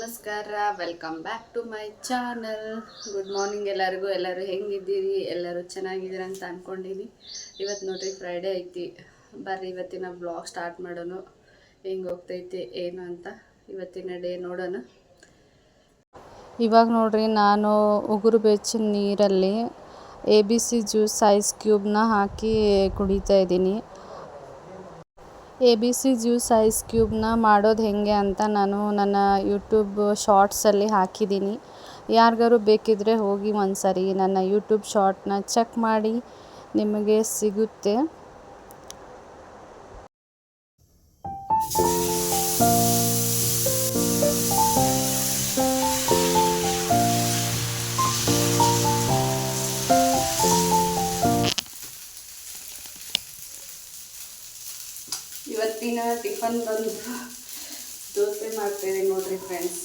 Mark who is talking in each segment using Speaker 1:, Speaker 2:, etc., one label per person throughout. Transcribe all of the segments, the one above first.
Speaker 1: ನಮಸ್ಕಾರ, welcome back to my channel. Good morning ಎಲ್ಲರಿಗೂ. ಎಲ್ಲರೂ ಹೆಂಗಿದ್ದೀರಿ? ಎಲ್ಲರೂ ಚೆನ್ನಾಗಿದ್ದೀರ ಅಂತ ಅಂದ್ಕೊಂಡಿನಿ. ಇವತ್ತು ನೋಡ್ರಿ ಫ್ರೈಡೇ ಐತಿ. ಬರ್ರಿ ಇವತ್ತಿನ ಬ್ಲಾಗ್ ಸ್ಟಾರ್ಟ್ ಮಾಡೋಣ. ಹೆಂಗೆ ಹೋಗ್ತೈತಿ ಏನು ಅಂತ ಇವತ್ತಿನ ಡೇ ನೋಡೋಣ.
Speaker 2: ಇವಾಗ ನೋಡ್ರಿ ನಾನು ಉಗುರು ಬೆಚ್ಚ ನೀರಲ್ಲಿ ABC ಜ್ಯೂಸ್ ಐಸ್ ಕ್ಯೂಬ್ನ ಹಾಕಿ ಕುಡಿತಾ ಇದ್ದೀನಿ. ABC ಜ್ಯೂಸ್ ಐಸ್ ಕ್ಯೂಬ್ನ ಮಾಡೋದು ಹೇಗೆ ಅಂತ ನಾನು ನನ್ನ ಯೂಟ್ಯೂಬ್ ಶಾರ್ಟ್ಸಲ್ಲಿ ಹಾಕಿದ್ದೀನಿ. ಯಾರಿಗಾರು ಬೇಕಿದ್ದರೆ ಹೋಗಿ ಒಂದು ಸರಿ ನನ್ನ ಯೂಟ್ಯೂಬ್ ಶಾರ್ಟ್ನ ಚೆಕ್ ಮಾಡಿ, ನಿಮಗೆ ಸಿಗುತ್ತೆ.
Speaker 1: ಇವತ್ತಿನ ಟಿಫನ್ ಬಂದು ದೋಸೆ ಮಾಡ್ತೇವೆ ನೋಡ್ರಿ ಫ್ರೆಂಡ್ಸ್.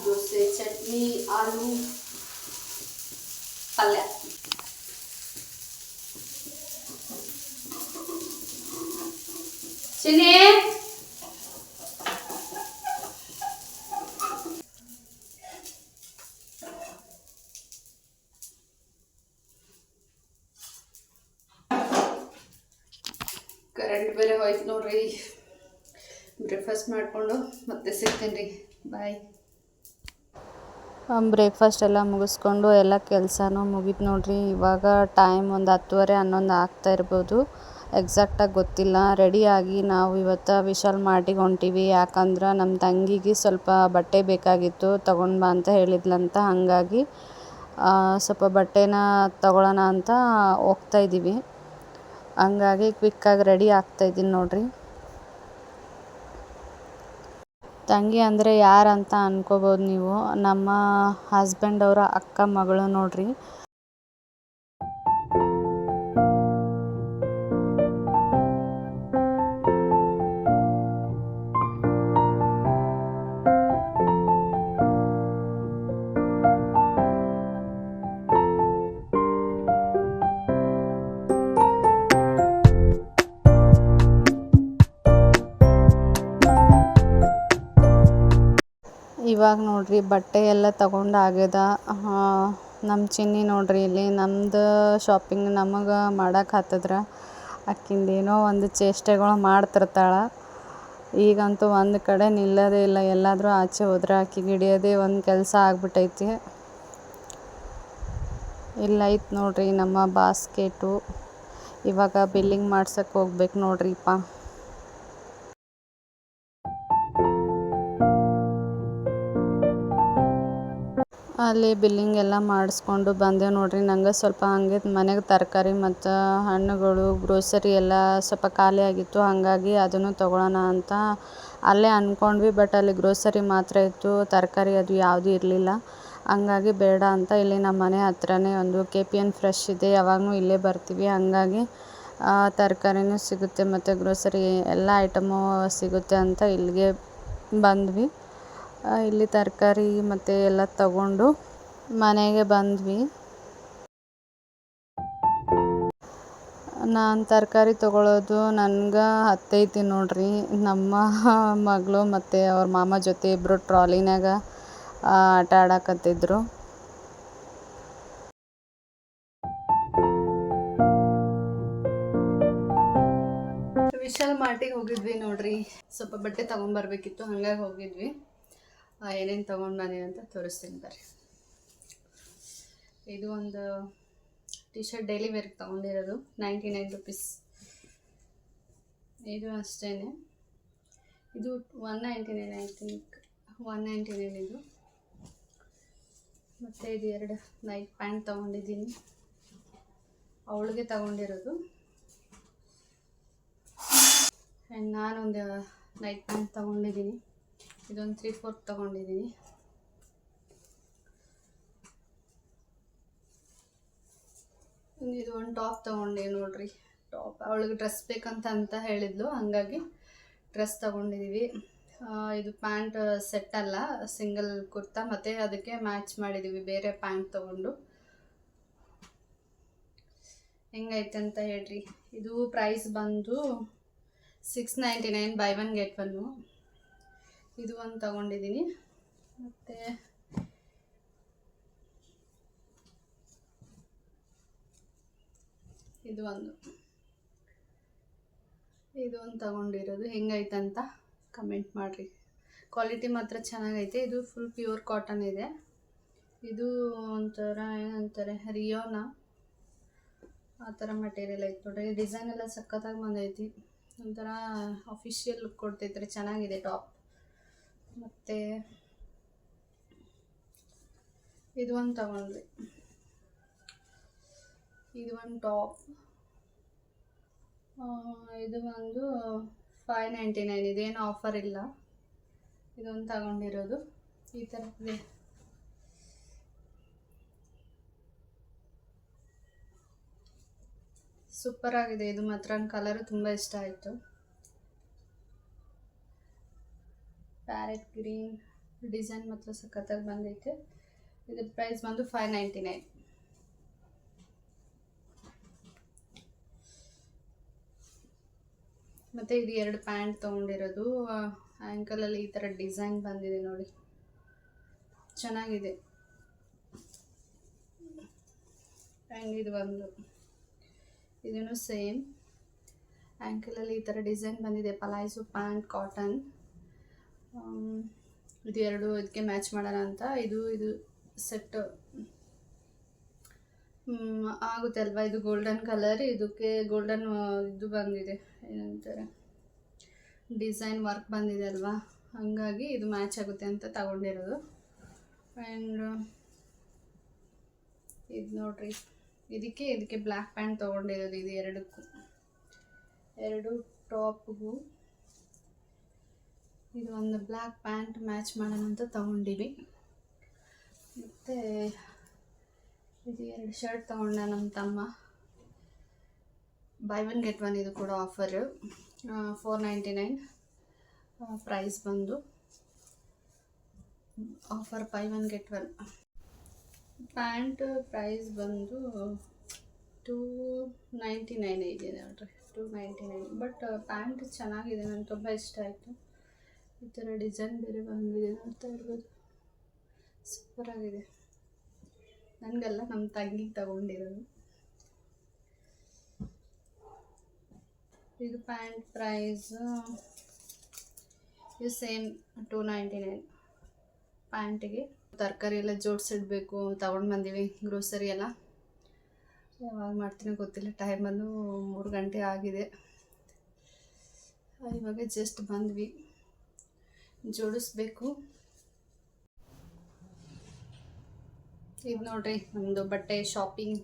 Speaker 1: ದೋಸೆ, ಚಟ್ನಿ, ಆಲೂ ಪಲ್ಯ. ಚಿನಿ ಕರೆಂಟ್ ಬೇರೆ ಹೋಯ್ತು ನೋಡ್ರಿ. ಬ್ರೇಕ್ಫಾಸ್ಟ್ ಮಾಡಿಕೊಂಡು ಮತ್ತೆ ಸಿಗ್ತೀನಿ ರೀ. ಬಾಯ್.
Speaker 2: ಬ್ರೇಕ್ಫಾಸ್ಟ್ ಎಲ್ಲ ಮುಗಿಸ್ಕೊಂಡು ಎಲ್ಲ ಕೆಲಸನೂ ಮುಗೀತು ನೋಡ್ರಿ. ಇವಾಗ ಟೈಮ್ ಒಂದು 10:30 11 ಆಗ್ತಾ ಇರ್ಬೋದು, ಎಕ್ಸಾಕ್ಟಾಗಿ ಗೊತ್ತಿಲ್ಲ. ರೆಡಿಯಾಗಿ ನಾವು ಇವತ್ತು ವಿಶಾಲ್ ಮಾರ್ಟಿಗೆ ಹೊಂಟೀವಿ. ಯಾಕಂದ್ರೆ ನಮ್ಮ ತಂಗಿಗೆ ಸ್ವಲ್ಪ ಬಟ್ಟೆ ಬೇಕಾಗಿತ್ತು, ತೊಗೊಂಡು ಬಾ ಅಂತ ಹೇಳಿದ್ಲಂತ. ಹಾಗಾಗಿ ಸ್ವಲ್ಪ ಬಟ್ಟೆನ ತೊಗೊಳ್ಳೋಣ ಅಂತ ಹೋಗ್ತಾಯಿದ್ದೀವಿ. ಹಂಗಾಗಿ ಕ್ವಿಕ್ಕಾಗಿ ರೆಡಿ ಆಗ್ತಾಯಿದ್ದೀನಿ ನೋಡ್ರಿ. ತಂಗಿ ಅಂದರೆ ಯಾರಂತ ಅನ್ಕೋಬೋದು ನೀವು. ನಮ್ಮ ಹಸ್ಬೆಂಡ್ ಅವರ ಅಕ್ಕ ಮಗಳು ನೋಡ್ರಿ. ಇವಾಗ ನೋಡ್ರಿ ಬಟ್ಟೆ ಎಲ್ಲ ತೊಗೊಂಡು ಆಗ್ಯದ. ನಮ್ಮ ಚಿನ್ನಿ ನೋಡ್ರಿ ಇಲ್ಲಿ ನಮ್ದು ಶಾಪಿಂಗ್ ನಮಗೆ ಮಾಡಕ್ಕೆ ಹತ್ತಿದ್ರೆ ಆಕಿಂದೇನೋ ಒಂದು ಚೇಷ್ಟೆಗಳು ಮಾಡ್ತಿರ್ತಾಳೆ. ಈಗಂತೂ ಒಂದು ಕಡೆ ನಿಲ್ಲೋದೇ ಇಲ್ಲ. ಎಲ್ಲಾದರೂ ಆಚೆ ಹೋದ್ರೆ ಆಕಿಗೆ ಹಿಡಿಯೋದೇ ಒಂದು ಕೆಲಸ ಆಗ್ಬಿಟ್ಟೈತಿ. ಇಲ್ಲೈತೆ ನೋಡ್ರಿ ನಮ್ಮ ಬಾಸ್ಕೆಟು. ಇವಾಗ ಬಿಲ್ಲಿಂಗ್ ಮಾಡ್ಸಕ್ಕೆ ಹೋಗ್ಬೇಕು ನೋಡ್ರಿಪ್ಪ. ಅಲ್ಲಿ ಬಿಲ್ಲಿಂಗ್ ಎಲ್ಲ ಮಾಡಿಸ್ಕೊಂಡು ಬಂದೆವು ನೋಡ್ರಿ. ನಂಗೆ ಸ್ವಲ್ಪ ಹಾಗೆ ಮನೆಗೆ ತರಕಾರಿ ಮತ್ತು ಹಣ್ಣುಗಳು ಗ್ರೋಸರಿ ಎಲ್ಲ ಸ್ವಲ್ಪ ಖಾಲಿ ಆಗಿತ್ತು. ಹಾಗಾಗಿ ಅದನ್ನು ತೊಗೊಳ್ಳೋಣ ಅಂತ ಅಲ್ಲೇ ಅಂದ್ಕೊಂಡ್ವಿ. ಬಟ್ ಅಲ್ಲಿ ಗ್ರೋಸರಿ ಮಾತ್ರ ಇತ್ತು, ತರಕಾರಿ ಅದು ಯಾವುದೂ ಇರಲಿಲ್ಲ. ಹಂಗಾಗಿ ಬೇಡ ಅಂತ ಇಲ್ಲಿ ನಮ್ಮ ಮನೆ ಹತ್ರನೇ ಒಂದು KPN ಫ್ರೆಶ್ ಇದೆ, ಯಾವಾಗಲೂ ಇಲ್ಲೇ ಬರ್ತೀವಿ. ಹಾಗಾಗಿ ತರಕಾರಿನೂ ಸಿಗುತ್ತೆ ಮತ್ತು ಗ್ರೋಸರಿ ಎಲ್ಲ ಐಟಮು ಸಿಗುತ್ತೆ ಅಂತ ಇಲ್ಲಿಗೆ ಬಂದ್ವಿ. ಇಲ್ಲಿ ತರಕಾರಿ ಮತ್ತು ಎಲ್ಲ ತಗೊಂಡು ಮನೆಗೆ ಬಂದ್ವಿ. ನಾನು ತರಕಾರಿ ತೊಗೊಳ್ಳೋದು ನನಗೆ ಹತ್ತೈತಿ ನೋಡ್ರಿ. ನಮ್ಮ ಮಗಳು ಮತ್ತು ಅವ್ರ ಮಾಮ ಜೊತೆ ಇಬ್ಬರು ಟ್ರಾಲಿನಾಗ ಆಟ ಆಡಕತ್ತಿದ್ರು.
Speaker 1: ವಿಶಾಲ್ ಮಾರ್ಟಿಗೆ ಹೋಗಿದ್ವಿ ನೋಡ್ರಿ. ಸ್ವಲ್ಪ ಬಟ್ಟೆ ತೊಗೊಂಬರ್ಬೇಕಿತ್ತು, ಹಂಗಾಗಿ ಹೋಗಿದ್ವಿ. ಏನೇನು ತೊಗೊಂಡು ಬಂದೀನಿ ಅಂತ ತೋರಿಸ್ತೀನಿ ಬರ್ರಿ. ಇದು ಒಂದು ಟಿ ಶರ್ಟ್ ಡೈಲಿ ವೇರ್ಗೆ ತೊಗೊಂಡಿರೋದು, 99 ರೂಪೀಸ್. ಇದು ಅಷ್ಟೇ, ಇದು 199 ಐ ಥಿಂಕ್, 199 ಇದು. ಮತ್ತು ಇದು 2 ನೈಟ್ ಪ್ಯಾಂಟ್ ತೊಗೊಂಡಿದ್ದೀನಿ, ಅವಳಿಗೆ ತೊಗೊಂಡಿರೋದು. ಆ್ಯಂಡ್ ನಾನೊಂದು ನೈಟ್ ಪ್ಯಾಂಟ್ ತೊಗೊಂಡಿದ್ದೀನಿ, ಇದೊಂದು 3/4 ತೊಗೊಂಡಿದ್ದೀನಿ. ಇದು ಒಂದು ಟಾಪ್ ತೊಗೊಂಡೆ ನೋಡ್ರಿ. ಟಾಪ್ ಅವಳಿಗೆ ಡ್ರೆಸ್ ಬೇಕಂತ ಹೇಳಿದ್ಲು, ಹಾಗಾಗಿ ಡ್ರೆಸ್ ತೊಗೊಂಡಿದ್ದೀವಿ. ಇದು ಪ್ಯಾಂಟ್ ಸೆಟ್ ಅಲ್ಲ, ಸಿಂಗಲ್ ಕುರ್ತಾ, ಮತ್ತು ಅದಕ್ಕೆ ಮ್ಯಾಚ್ ಮಾಡಿದ್ದೀವಿ ಬೇರೆ ಪ್ಯಾಂಟ್ ತೊಗೊಂಡು. ಹೆಂಗೈತೆ ಅಂತ ಹೇಳ್ರಿ. ಇದು ಪ್ರೈಸ್ ಬಂದು 699, ಬೈ 1 get 1. ಇದು ಒಂದು ತಗೊಂಡಿದ್ದೀನಿ. ಮತ್ತು ಇದು ಒಂದು ತಗೊಂಡಿರೋದು. ಹೆಂಗೈತಂತ ಕಮೆಂಟ್ ಮಾಡಿರಿ. ಕ್ವಾಲಿಟಿ ಮಾತ್ರ ಚೆನ್ನಾಗೈತೆ. ಇದು ಫುಲ್ ಪ್ಯೂರ್ ಕಾಟನ್ ಇದೆ. ಇದು ಒಂಥರ ಏನಂತಾರೆ ರಿಯೋನಾ ಆ ಥರ ಮಟೀರಿಯಲ್ ಐತೆ ನೋಡ್ರಿ. ಡಿಸೈನ್ ಎಲ್ಲ ಸಖತ್ತಾಗಿ ಬಂದೈತಿ. ಒಂಥರ ಅಫಿಷಿಯಲ್ ಲುಕ್ ಕೊಡ್ತೈತ್ರಿ. ಚೆನ್ನಾಗಿದೆ ಟಾಪ್. ಮತ್ತು ಇದು ಒಂದು ತಗೊಂಡ್ರಿ. ಇದು ಒಂದು ಟಾಪ್. ಇದು ಒಂದು 599. ಇದೇನು ಆಫರ್ ಇಲ್ಲ. ಇದೊಂದು ತಗೊಂಡಿರೋದು. ಈ ಥರ ಇದೆ. ಸೂಪರ್ ಆಗಿದೆ. ಇದು ಮಾತ್ರ ಕಲರು ತುಂಬ ಇಷ್ಟ ಆಯಿತು. ಪ್ಯಾರೆಟ್ ಗ್ರೀನ್ ಡಿಸೈನ್ ಮಾತ್ರ ಸಖತ್ತಾಗಿ ಬಂದೈತೆ. ಇದ್ರ ಪ್ರೈಸ್ ಬಂದು 599. ಮತ್ತು ಇದು 2 ಪ್ಯಾಂಟ್ ತೊಗೊಂಡಿರೋದು. ಆ್ಯಂಕಲಲ್ಲಿ ಈ ಥರ ಡಿಸೈನ್ ಬಂದಿದೆ ನೋಡಿ, ಚೆನ್ನಾಗಿದೆ. ಆ್ಯಂಡ್ ಇದು ಒಂದು, ಇದೂ ಸೇಮ್ ಆ್ಯಂಕಲಲ್ಲಿ ಈ ಥರ ಡಿಸೈನ್ ಬಂದಿದೆ. ಪಲಾಯ್ಸು ಪ್ಯಾಂಟ್ ಕಾಟನ್. ಇದು 2 ಇದಕ್ಕೆ ಮ್ಯಾಚ್ ಮಾಡೋಣ ಅಂತ ಇದು ಸೆಟ್ ಆಗುತ್ತೆ ಅಲ್ವಾ. ಇದು ಗೋಲ್ಡನ್ ಕಲರ್, ಇದಕ್ಕೆ ಗೋಲ್ಡನ್ ಇದು ಬಂದಿದೆ, ಏನಂತಾರೆ ಡಿಸೈನ್ ವರ್ಕ್ ಬಂದಿದೆ ಅಲ್ವಾ, ಹಾಗಾಗಿ ಇದು ಮ್ಯಾಚ್ ಆಗುತ್ತೆ ಅಂತ ತಗೊಂಡಿರೋದು. ಆ್ಯಂಡ್ ಇದು ನೋಡ್ರಿ, ಇದಕ್ಕೆ ಬ್ಲ್ಯಾಕ್ ಪ್ಯಾಂಟ್ ತೊಗೊಂಡಿರೋದು. ಇದು 2 ಟಾಪ್ಗೂ ಇದು ಒಂದು ಬ್ಲ್ಯಾಕ್ ಪ್ಯಾಂಟ್ ಮ್ಯಾಚ್ ಮಾಡೋಣ ಅಂತ ತೊಗೊಂಡಿವಿ. ಮತ್ತು ಇದು 2 ಶರ್ಟ್ ತೊಗೊಂಡ ನಮ್ಮ ತಮ್ಮ. ಬೈ 1 get 1 ಇದು ಕೂಡ ಆಫರು. 499 ಪ್ರೈಸ್ ಬಂದು. Offer buy 1 get 1. Pant price ಬಂದು 299 ಇದೆ ನೋಡ್ರಿ, 299. ಬಟ್ ಪ್ಯಾಂಟ್ ಚೆನ್ನಾಗಿದೆ, ನನಗೆ ತುಂಬ ಇಷ್ಟ ಆಯಿತು. ಈ ಥರ ಡಿಸೈನ್ ಬೇರೆ ಬಂದಿದೆ, ನೋಡ್ತಾ ಇರ್ಬೋದು. ಸೂಪರಾಗಿದೆ. ನನಗೆಲ್ಲ ನಮ್ಮ ತಂಗಿಗೆ ತಗೊಂಡಿರೋದು. ಇದು ಪ್ಯಾಂಟ್ ಪ್ರೈಸ್ ಇದು ಸೇಮ್ 299. ಪ್ಯಾಂಟಿಗೆ ತರಕಾರಿ ಎಲ್ಲ ಜೋಡಿಸಿಡ್ಬೇಕು, ತಗೊಂಡು ಬಂದೀವಿ. ಗ್ರೋಸರಿ ಎಲ್ಲ ಯಾವಾಗ ಮಾಡ್ತೀನಿ ಗೊತ್ತಿಲ್ಲ. ಟೈಮ್ ಬಂದು 3 ಗಂಟೆ ಆಗಿದೆ. ಇವಾಗ ಜಸ್ಟ್ ಬಂದ್ವಿ, ಜೋಡಿಸ್ಬೇಕು. ಇದು ನೋಡ್ರಿ ಒಂದು ಬಟ್ಟೆ ಶಾಪಿಂಗ್.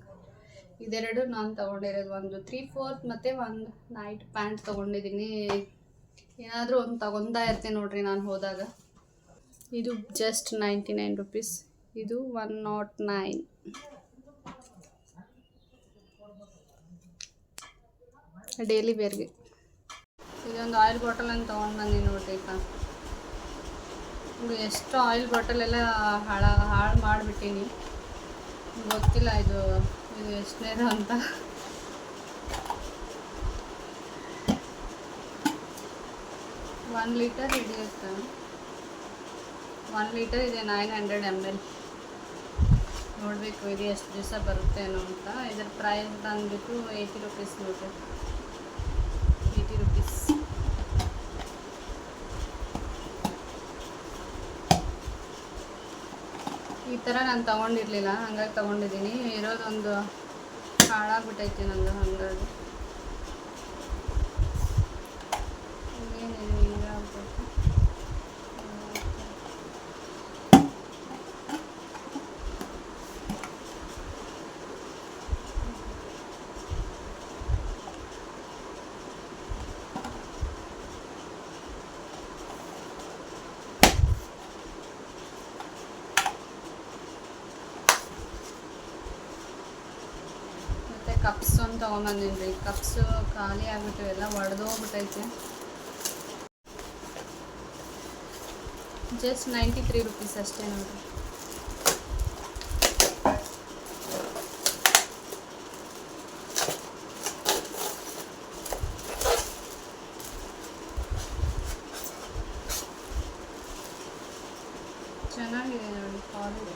Speaker 1: ಇದೆರಡು ನಾನು ತೊಗೊಂಡಿರೋದು. ಒಂದು 3/4 ಮತ್ತು ಒಂದು ನೈಟ್ ಪ್ಯಾಂಟ್ ತೊಗೊಂಡಿದ್ದೀನಿ. ಏನಾದರೂ ಒಂದು ತೊಗೊಂತಾ ಇರ್ತೀನಿ ನೋಡ್ರಿ ನಾನು ಹೋದಾಗ. ಇದು ಜಸ್ಟ್ 99 ರುಪೀಸ್. ಇದು 109. ಡೈಲಿ ವೇರ್ಗೆ. ಇದೊಂದು ಆಯಿಲ್ ಬಾಟಲನ್ನು ತೊಗೊಂಡು ಬಂದಿ ನೋಡ್ರಿ. ಎಷ್ಟು ಆಯಿಲ್ ಬಾಟಲೆಲ್ಲ ಹಾಳು ಮಾಡಿಬಿಟ್ಟೀನಿ, ಗೊತ್ತಿಲ್ಲ ಇದು ಎಷ್ಟನೇದು ಅಂತ. ಒನ್ ಲೀಟರ್ ಹಿಡಿಯುತ್ತೆ. 1 ಲೀಟರ್ ಇದೆ, 900 ml. ನೋಡಬೇಕು ಇದು ಎಷ್ಟು ದಿವಸ ಬರುತ್ತೇನೋ ಅಂತ. ಇದರ ಪ್ರೈಸ್ ಬಂದುಬಿಟ್ಟು 80 ರುಪೀಸ್ ನೋಡ್ರಿ, 80 ರುಪೀಸ್. ಈ ಥರ ನಾನು ತೊಗೊಂಡಿರಲಿಲ್ಲ, ಹಂಗಾಗಿ ತೊಗೊಂಡಿದ್ದೀನಿ. ಇರೋದೊಂದು ಹಾಳಾಗ್ಬಿಟ್ಟೈತಿ ನಂದು, ಹಂಗಾಗಿ ಏನಿದೆ ಈಗ ಆಗ್ಬೇಕು. ಕಪ್ಸ್ ಒಂದು ತೊಗೊಂಬಂದಿನಿ ರೀ. ಕಪ್ಸು ಖಾಲಿ ಆಗ್ಬಿಟ್ಟು ಎಲ್ಲ ಒಡೆದೋಗ್ಬಿಟ್ಟೈತೆ. ಜಸ್ಟ್ 93 ರುಪೀಸ್ ಅಷ್ಟೇ ನೋಡಿರಿ. ಚೆನ್ನಾಗಿದೆ ನೋಡಿ ಕ್ವಾಲಿಟಿ.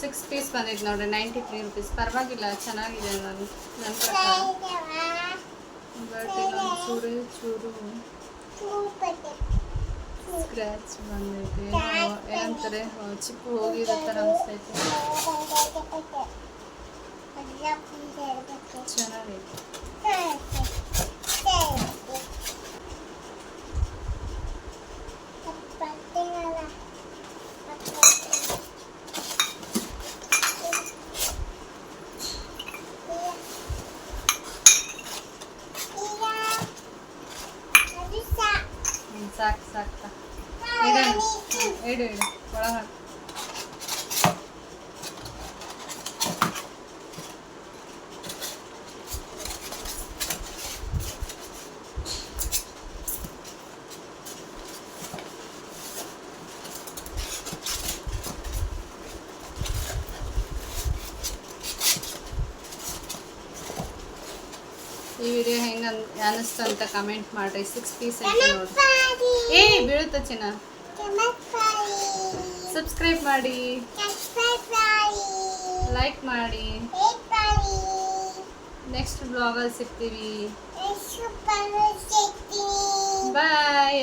Speaker 1: 6 ಪೀಸ್ ಬಂದಿದ್ದು ನೋಡ್ರಿ, 93 ರುಪೀಸ್. ಪರವಾಗಿಲ್ಲ, ಚೆನ್ನಾಗಿದೆ ನನ್ನ ಪ್ರಕಾರ. ಬಟ್ ಇಲ್ಲೊಂದು ಚೂರು ಸ್ಕ್ರ್ಯಾಚ್ ಬಂದೈತೆ, ಏನಂತಾರೆ ಚಿಪ್ಪು ಹೋಗಿರೋ ಥರ ಅನಿಸ್ತೈತೆ. ಚೆನ್ನಾಗೈತೆ. ಸಾಕು ಇಡು ಒಳಗೆ ಹಾಕು. ಈ ವಿಡಿಯೋ ಹೆಂಗೆ ಅನ್ನಿಸ್ತು ಅಂತ ಕಮೆಂಟ್ ಮಾಡಿರಿ. 6 ಪೀಸ್ ಐತೆ ನೋಡಿ. ಬೀಳುತ್ತ ಚಿನ್ನ. ಸಬ್ಸ್ಕ್ರೈಬ್ ಮಾಡಿ, ಲೈಕ್ ಮಾಡಿ. ನೆಕ್ಸ್ಟ್ ಬ್ಲಾಗಲ್ಲಿ ಸಿಗ್ತೀವಿ. ಬಾಯ್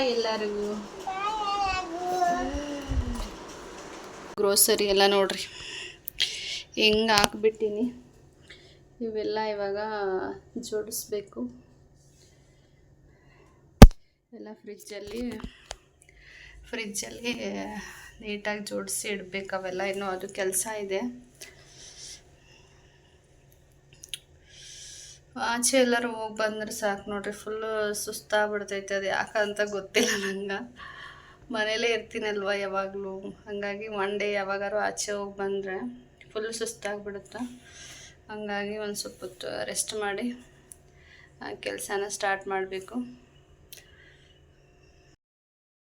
Speaker 1: ಎಲ್ಲರಿಗೂ. ಗ್ರೋಸರಿ ಎಲ್ಲ ನೋಡ್ರಿ ಹೆಂಗೆ ಹಾಕ್ಬಿಟ್ಟಿನಿ. ಇವೆಲ್ಲ ಇವಾಗ ಜೋಡಿಸ್ಬೇಕು. ಎಲ್ಲ ಫ್ರಿಜ್ಜಲ್ಲಿ ನೀಟಾಗಿ ಜೋಡಿಸಿ ಇಡಬೇಕು. ಅವೆಲ್ಲ ಇನ್ನೂ ಅದು ಕೆಲಸ ಇದೆ. ಆಚೆ ಎಲ್ಲರೂ ಹೋಗಿ ಬಂದ್ರೆ ಸಾಕು ನೋಡ್ರಿ, ಫುಲ್ಲು ಸುಸ್ತಾಗ್ಬಿಡ್ತೈತೆ. ಅದು ಯಾಕಂತ ಗೊತ್ತಿಲ್ಲ ನಂಗೆ. ಮನೇಲೇ ಇರ್ತೀನಲ್ವ ಯಾವಾಗಲೂ, ಹಾಗಾಗಿ ಒನ್ ಡೇ ಯಾವಾಗಾರು ಆಚೆ ಹೋಗಿ ಬಂದರೆ ಫುಲ್ ಸುಸ್ತಾಗ್ಬಿಡುತ್ತೆ. ಹಾಗಾಗಿ ಒಂದು ಸ್ವಲ್ಪ ಹೊತ್ತು ರೆಸ್ಟ್ ಮಾಡಿ ಕೆಲಸನ ಸ್ಟಾರ್ಟ್ ಮಾಡಬೇಕು.